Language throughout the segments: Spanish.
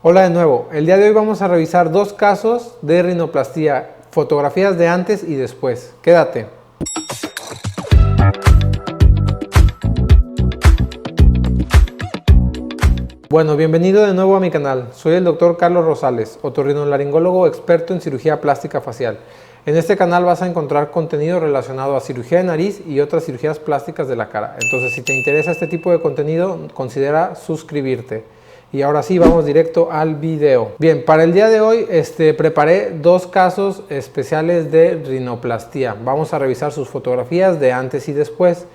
Hola de nuevo, el día de hoy vamos a revisar dos casos de rinoplastia, fotografías de antes y después. Quédate. Bueno, bienvenido de nuevo a mi canal. Soy el Dr. Carlos Rosales, otorrinolaringólogo experto en cirugía plástica facial. En este canal vas a encontrar contenido relacionado a cirugía de nariz y otras cirugías plásticas de la cara. Entonces, si te interesa este tipo de contenido, considera suscribirte. Y ahora sí, vamos directo al video. Bien, para el día de hoy preparé dos casos especiales de rinoplastia. Vamos a revisar sus fotografías de antes y después.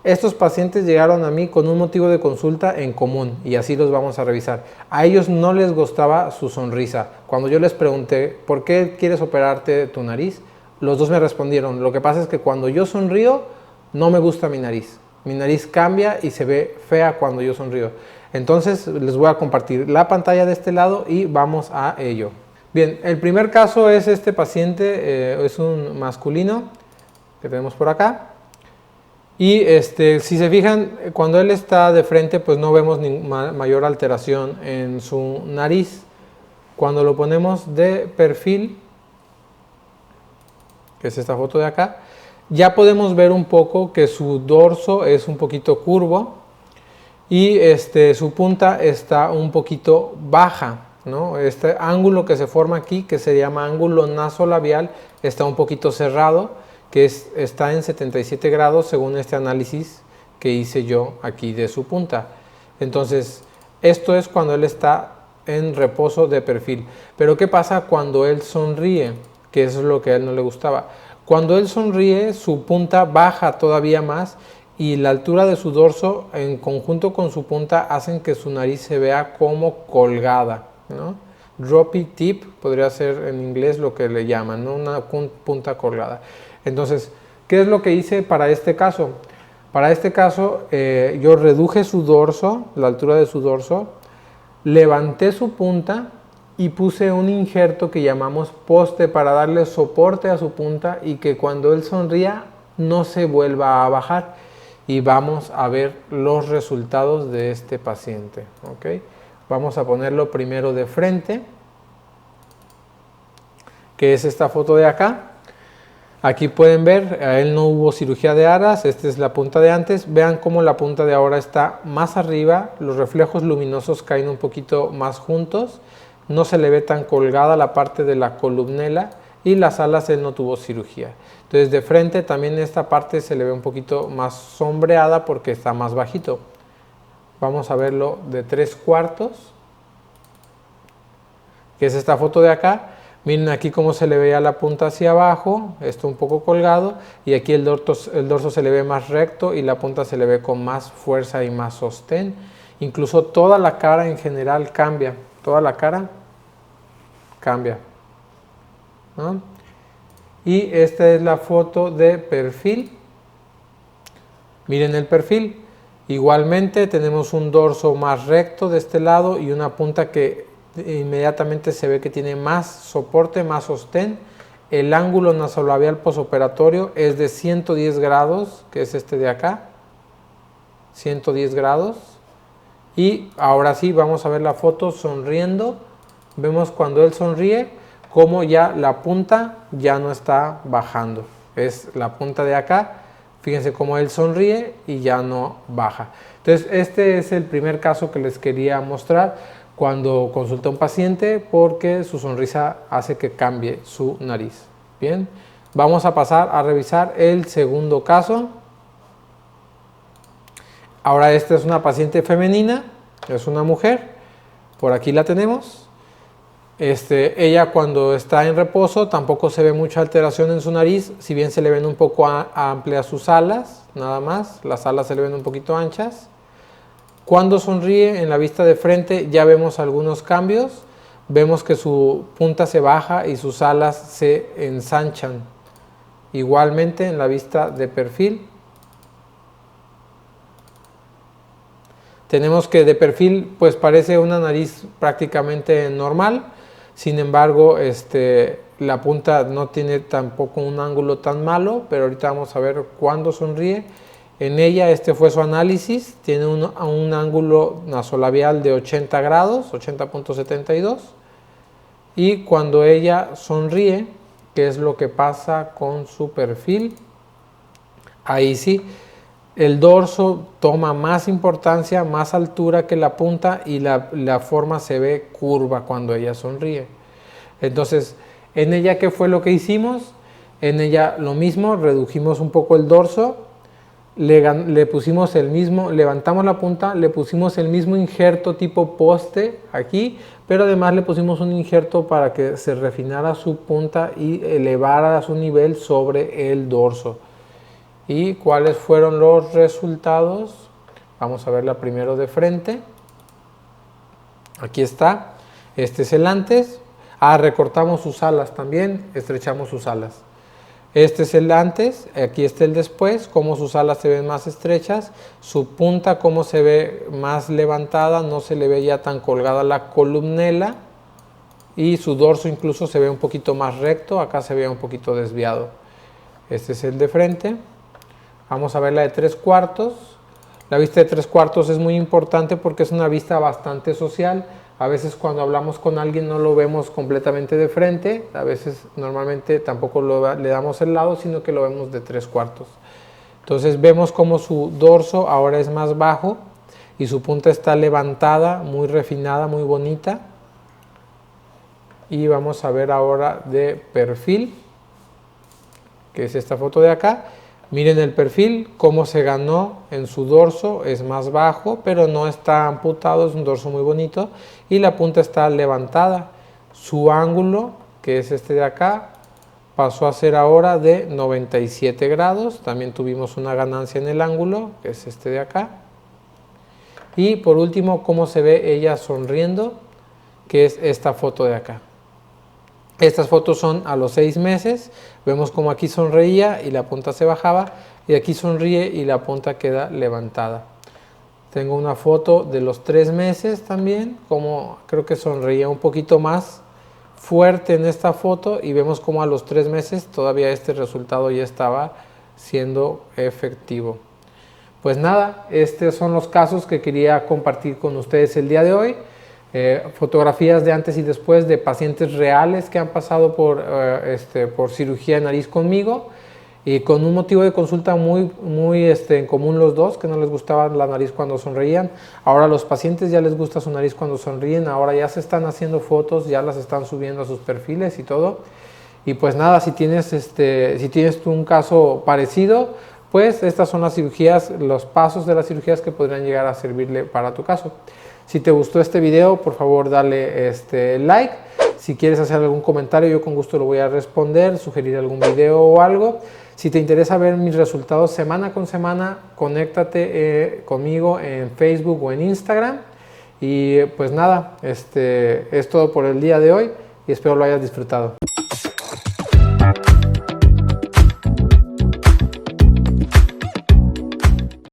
Estos pacientes llegaron a mí con un motivo de consulta en común y así los vamos a revisar. A ellos no les gustaba su sonrisa. Cuando yo les pregunté, ¿por qué quieres operarte tu nariz? Los dos me respondieron, lo que pasa es que cuando yo sonrío, no me gusta mi nariz. Mi nariz cambia y se ve fea cuando yo sonrío. Entonces les voy a compartir la pantalla de este lado y vamos a ello. Bien, el primer caso es este paciente, es un masculino que tenemos por acá. Y si se fijan, cuando él está de frente, pues no vemos mayor alteración en su nariz. Cuando lo ponemos de perfil, que es esta foto de acá, ya podemos ver un poco que su dorso es un poquito curvo y su punta está un poquito baja, ¿no? Este ángulo que se forma aquí, que se llama ángulo nasolabial, está un poquito cerrado, que está en 77 grados según este análisis que hice yo aquí de su punta. Entonces, esto es cuando él está en reposo de perfil. Pero ¿qué pasa cuando él sonríe? Que eso es lo que a él no le gustaba. Cuando él sonríe, su punta baja todavía más y la altura de su dorso en conjunto con su punta hacen que su nariz se vea como colgada, ¿no? Droopy tip podría ser en inglés lo que le llaman, ¿no? Una punta colgada. Entonces, ¿qué es lo que hice para este caso? Para este caso yo reduje su dorso, la altura de su dorso, levanté su punta y puse un injerto que llamamos poste para darle soporte a su punta y que cuando él sonría no se vuelva a bajar. Y vamos a ver los resultados de este paciente. ¿Okay? Vamos a ponerlo primero de frente, que es esta foto de acá. Aquí pueden ver, a él no hubo cirugía de aras, esta es la punta de antes. Vean cómo la punta de ahora está más arriba, los reflejos luminosos caen un poquito más juntos, no se le ve tan colgada la parte de la columnela y las alas él no tuvo cirugía. Entonces de frente también esta parte se le ve un poquito más sombreada porque está más bajito. Vamos a verlo de 3/4, que es esta foto de acá. Miren aquí cómo se le veía la punta hacia abajo, esto un poco colgado, y aquí el dorso se le ve más recto y la punta se le ve con más fuerza y más sostén. Incluso toda la cara en general cambia, toda la cara cambia, ¿no? Y esta es la foto de perfil. Miren el perfil. Igualmente tenemos un dorso más recto de este lado y una punta que inmediatamente se ve que tiene más soporte, más sostén. El ángulo nasolabial posoperatorio es de 110 grados, que es este de acá. 110 grados. Y ahora sí vamos a ver la foto sonriendo. Vemos cuando él sonríe como ya la punta ya no está bajando. Es la punta de acá. Fíjense cómo él sonríe y ya no baja. Entonces este es el primer caso que les quería mostrar cuando consulté a un paciente porque su sonrisa hace que cambie su nariz. Bien, vamos a pasar a revisar el segundo caso. Ahora esta es una paciente femenina, es una mujer, por aquí la tenemos. Ella cuando está en reposo tampoco se ve mucha alteración en su nariz, si bien se le ven un poco amplias sus alas, nada más, las alas se le ven un poquito anchas. Cuando sonríe en la vista de frente ya vemos algunos cambios, vemos que su punta se baja y sus alas se ensanchan. Igualmente en la vista de perfil. Tenemos que de perfil pues parece una nariz prácticamente normal, sin embargo la punta no tiene tampoco un ángulo tan malo, pero ahorita vamos a ver cuándo sonríe En ella este fue su análisis, tiene un ángulo nasolabial de 80 grados, 80.72, y cuando ella sonríe, que es lo que pasa con su perfil, ahí sí, el dorso toma más importancia, más altura que la punta y la forma se ve curva cuando ella sonríe. Entonces, en ella, ¿qué fue lo que hicimos? En ella lo mismo, redujimos un poco el dorso, le pusimos el mismo, levantamos la punta, le pusimos el mismo injerto tipo poste aquí, pero además le pusimos un injerto para que se refinara su punta y elevara su nivel sobre el dorso. ¿Y cuáles fueron los resultados? Vamos a verla primero de frente. Aquí está. Este es el antes. Recortamos sus alas también, estrechamos sus alas. Este es el antes, aquí está el después, cómo sus alas se ven más estrechas, su punta cómo se ve más levantada, no se le ve ya tan colgada la columnela, y su dorso incluso se ve un poquito más recto, acá se ve un poquito desviado. Este es el de frente. Vamos a ver la de 3/4. La vista de 3/4 es muy importante porque es una vista bastante social. A veces cuando hablamos con alguien no lo vemos completamente de frente, a veces normalmente tampoco le damos el lado, sino que lo vemos de 3/4. Entonces vemos como su dorso ahora es más bajo y su punta está levantada, muy refinada, muy bonita. Y vamos a ver ahora de perfil, que es esta foto de acá. Miren el perfil, cómo se ganó en su dorso, es más bajo, pero no está amputado, es un dorso muy bonito, y la punta está levantada. Su ángulo, que es este de acá, pasó a ser ahora de 97 grados, también tuvimos una ganancia en el ángulo, que es este de acá. Y por último, cómo se ve ella sonriendo, que es esta foto de acá. Estas fotos son a los 6 meses, vemos como aquí sonreía y la punta se bajaba, y aquí sonríe y la punta queda levantada. Tengo una foto de los 3 meses también, como creo que sonreía un poquito más fuerte en esta foto, y vemos como a los 3 meses todavía este resultado ya estaba siendo efectivo. Pues nada, estos son los casos que quería compartir con ustedes el día de hoy. Fotografías de antes y después de pacientes reales que han pasado por cirugía de nariz conmigo, y con un motivo de consulta muy en común los dos, que no les gustaba la nariz cuando sonreían. Ahora a los pacientes ya les gusta su nariz cuando sonríen, ahora ya se están haciendo fotos, ya las están subiendo a sus perfiles y todo. Y pues nada, si tienes tú un caso parecido, pues estas son las cirugías, los pasos de las cirugías que podrían llegar a servirle para tu caso. Si te gustó este video, por favor dale like. Si quieres hacer algún comentario, yo con gusto lo voy a responder, sugerir algún video o algo. Si te interesa ver mis resultados semana con semana, conéctate conmigo en Facebook o en Instagram. Y pues nada, es todo por el día de hoy y espero lo hayas disfrutado.